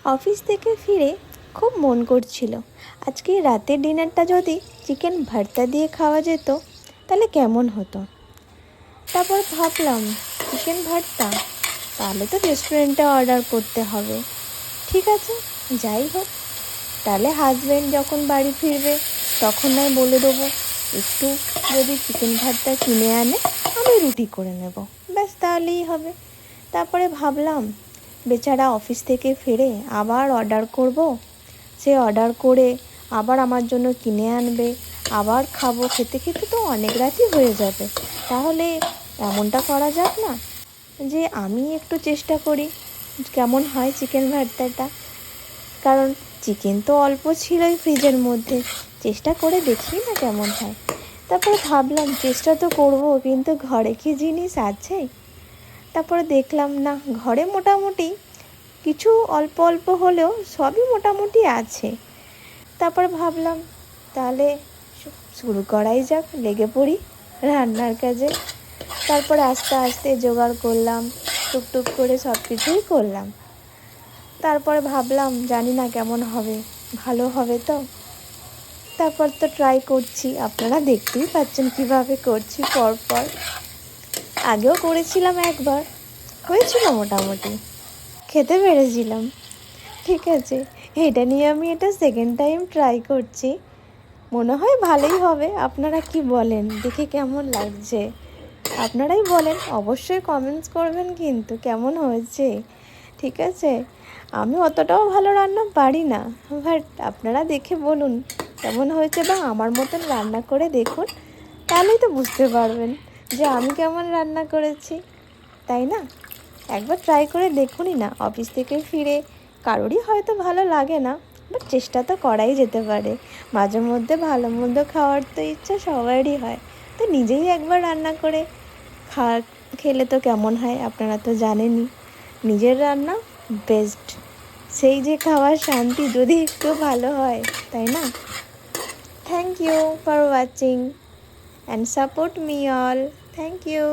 Office থেকে ফিরে খুব মন করছিল আজকে রাতের ডিনারটা যদি চিকেন ভর্তা দিয়ে খাওয়া যেত তাহলে কেমন হতো। তারপর ভাবলাম চিকেন ভর্তা, তাহলে তো রেস্টুরেন্টে অর্ডার করতে হবে। ঠিক আছে, যাই হোক, তাহলে হাজব্যান্ড যখন বাড়ি ফিরবে তখন নয় বলে দেবো একটু যদি চিকেন ভর্তা কিনে আনে, আমি রুটি করে নেব, ব্যাস তাহলেই হবে। তারপরে ভাবলাম বেচারা অফিস থেকে ফিরে আবার অর্ডার করব, সে অর্ডার করে আবার আমার জন্য কিনে আনবে, আবার খাবো, খেতে খেতে তো অনেক রাতই হয়ে যাবে। তাহলে এমনটা করা যাক না, যে আমি একটু চেষ্টা করি কেমন হয় চিকেন ভর্তাটা, কারণ চিকেন তো অল্প ছিলই ফ্রিজের মধ্যে, চেষ্টা করে দেখি না কেমন হয়। তারপরে ভাবলাম চেষ্টা তো করব, কিন্তু ঘরে কি জিনিস আছে। তারপরে দেখলাম না, ঘরে মোটামুটি কিছু অল্প অল্প হলেও সবই মোটামুটি আছে। তারপর ভাবলাম তাহলে শুরু করাই যাক, লেগে পড়ি রান্নার কাজে। তারপর আস্তে আস্তে জোগাড় করলাম, টুকটুক করে সব কিছুই করলাম। তারপরে ভাবলাম জানি না কেমন হবে, ভালো হবে তো। তারপর তো ট্রাই করছি, আপনারা দেখতেই পাচ্ছেন কিভাবে করছি পরপর। আগেও করেছিলাম একবার, হয়েছিল মোটামুটি, খেতে পেরেছিলাম। ঠিক আছে, এটা নিয়ে আমি সেকেন্ড টাইম ট্রাই করছি, মনে হয় ভালোই হবে। আপনারা কি বলেন, দেখে কেমন লাগছে আপনারাই বলেন, অবশ্যই কমেন্টস করবেন কিন্তু কেমন হয়েছে। ঠিক আছে, আমি অতটাও ভালো রান্না পারি না, বাট আপনারা দেখে বলুন কেমন হয়েছে, বা আমার মতন রান্না করে দেখুন, তাহলেই তো বুঝতে পারবেন যে আমি কেমন রান্না করেছি, তাই না? একবার ট্রাই করে দেখুনই না। অফিস থেকে ফিরে কারোরই হয়তো ভালো লাগে না, বাট চেষ্টা তো করাই যেতে পারে। মাঝে মধ্যে ভালো মন্দ খাওয়ার তো ইচ্ছা সবারই হয়, তো নিজেই একবার রান্না করে খেলে তো কেমন হয় আপনারা তো জানেনই। নিজের রান্না বেস্ট, সেই যে খাওয়ার শান্তি যদি একটু ভালো হয়, তাই না? Thank you for watching and support me all. Thank you.